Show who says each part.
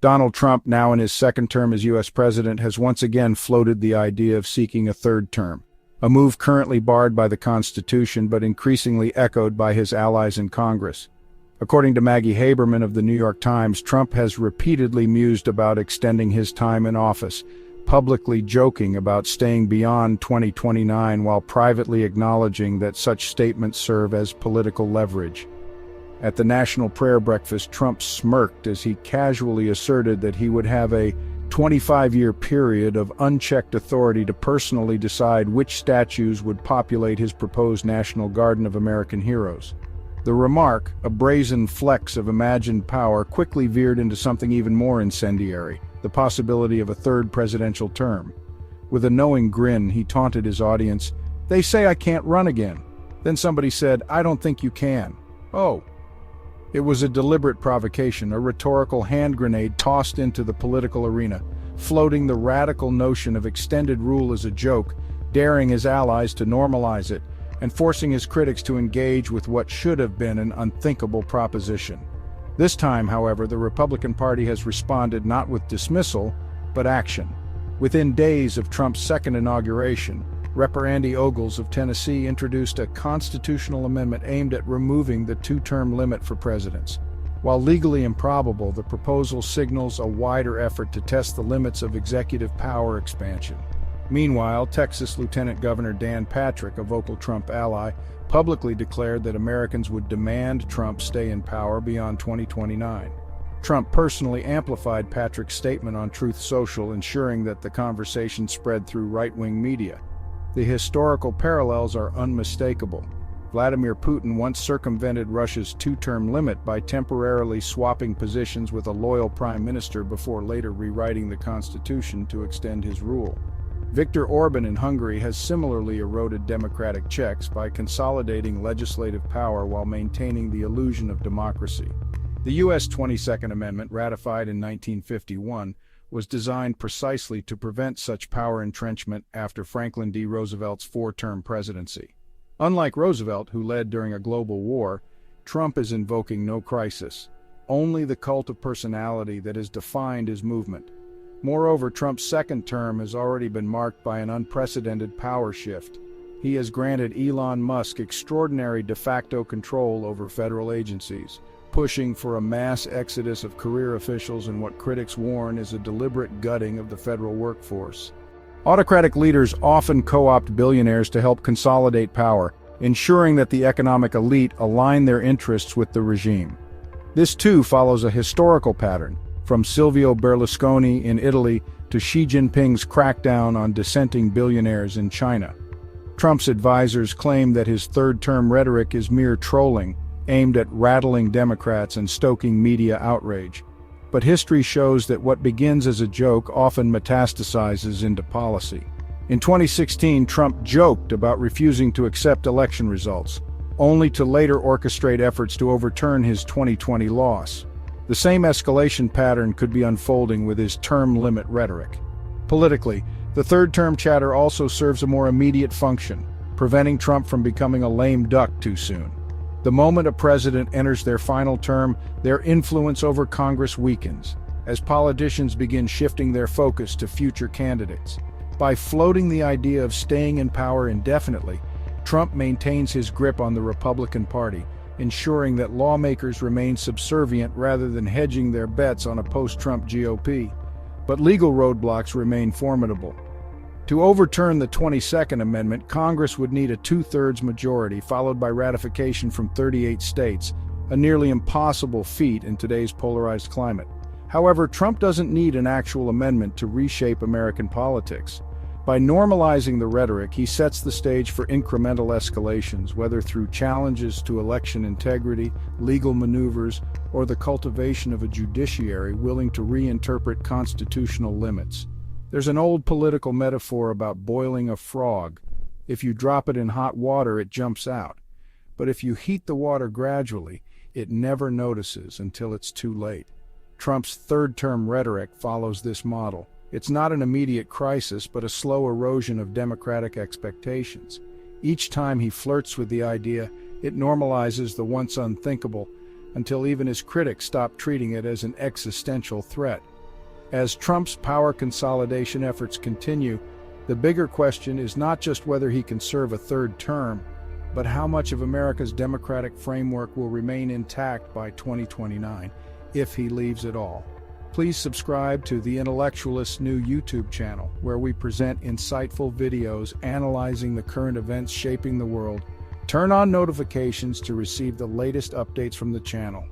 Speaker 1: Donald Trump, now in his second term as U.S. president, has once again floated the idea of seeking a third term, a move currently barred by the Constitution but increasingly echoed by his allies in Congress. According to Maggie Haberman of the New York Times, Trump has repeatedly mused about extending his time in office, publicly joking about staying beyond 2029 while privately acknowledging that such statements serve as political leverage. At the National Prayer Breakfast, Trump smirked as he casually asserted that he would have a 25-year period of unchecked authority to personally decide which statues would populate his proposed National Garden of American Heroes. The remark, a brazen flex of imagined power, quickly veered into something even more incendiary, the possibility of a third presidential term. With a knowing grin, he taunted his audience, "They say I can't run again." Then somebody said, "I don't think you can." Oh. It was a deliberate provocation, a rhetorical hand grenade tossed into the political arena, floating the radical notion of extended rule as a joke, daring his allies to normalize it, and forcing his critics to engage with what should have been an unthinkable proposition. This time, however, the Republican Party has responded not with dismissal, but action. Within days of Trump's second inauguration, Rep. Andy Ogles of Tennessee introduced a constitutional amendment aimed at removing the two-term limit for presidents. While legally improbable, the proposal signals a wider effort to test the limits of executive power expansion. Meanwhile, Texas Lieutenant Governor Dan Patrick, a vocal Trump ally, publicly declared that Americans would demand Trump stay in power beyond 2029. Trump personally amplified Patrick's statement on Truth Social, ensuring that the conversation spread through right-wing media. The historical parallels are unmistakable. Vladimir Putin once circumvented Russia's two-term limit by temporarily swapping positions with a loyal prime minister before later rewriting the constitution to extend his rule. Viktor Orbán in Hungary has similarly eroded democratic checks by consolidating legislative power while maintaining the illusion of democracy. The U.S. 22nd Amendment, ratified in 1951, was designed precisely to prevent such power entrenchment after Franklin D. Roosevelt's four-term presidency. Unlike Roosevelt, who led during a global war, Trump is invoking no crisis, only the cult of personality that has defined his movement. Moreover, Trump's second term has already been marked by an unprecedented power shift. He has granted Elon Musk extraordinary de facto control over federal agencies, pushing for a mass exodus of career officials in what critics warn is a deliberate gutting of the federal workforce. Autocratic leaders often co-opt billionaires to help consolidate power, ensuring that the economic elite align their interests with the regime. This too follows a historical pattern, from Silvio Berlusconi in Italy to Xi Jinping's crackdown on dissenting billionaires in China. Trump's advisors claim that his third-term rhetoric is mere trolling, aimed at rattling Democrats and stoking media outrage. But history shows that what begins as a joke often metastasizes into policy. In 2016, Trump joked about refusing to accept election results, only to later orchestrate efforts to overturn his 2020 loss. The same escalation pattern could be unfolding with his term limit rhetoric. Politically, the third-term chatter also serves a more immediate function, preventing Trump from becoming a lame duck too soon. The moment a president enters their final term, their influence over Congress weakens, as politicians begin shifting their focus to future candidates. By floating the idea of staying in power indefinitely, Trump maintains his grip on the Republican Party, ensuring that lawmakers remain subservient rather than hedging their bets on a post-Trump GOP. But legal roadblocks remain formidable. To overturn the 22nd Amendment, Congress would need a two-thirds majority, followed by ratification from 38 states, a nearly impossible feat in today's polarized climate. However, Trump doesn't need an actual amendment to reshape American politics. By normalizing the rhetoric, he sets the stage for incremental escalations, whether through challenges to election integrity, legal maneuvers, or the cultivation of a judiciary willing to reinterpret constitutional limits. There's an old political metaphor about boiling a frog. If you drop it in hot water, it jumps out. But if you heat the water gradually, it never notices until it's too late. Trump's third-term rhetoric follows this model. It's not an immediate crisis, but a slow erosion of democratic expectations. Each time he flirts with the idea, it normalizes the once unthinkable, until even his critics stopped treating it as an existential threat. As Trump's power consolidation efforts continue, the bigger question is not just whether he can serve a third term, but how much of America's democratic framework will remain intact by 2029, if he leaves at all. Please subscribe to the Intellectualist new YouTube channel, where we present insightful videos analyzing the current events shaping the world. Turn on notifications to receive the latest updates from the channel.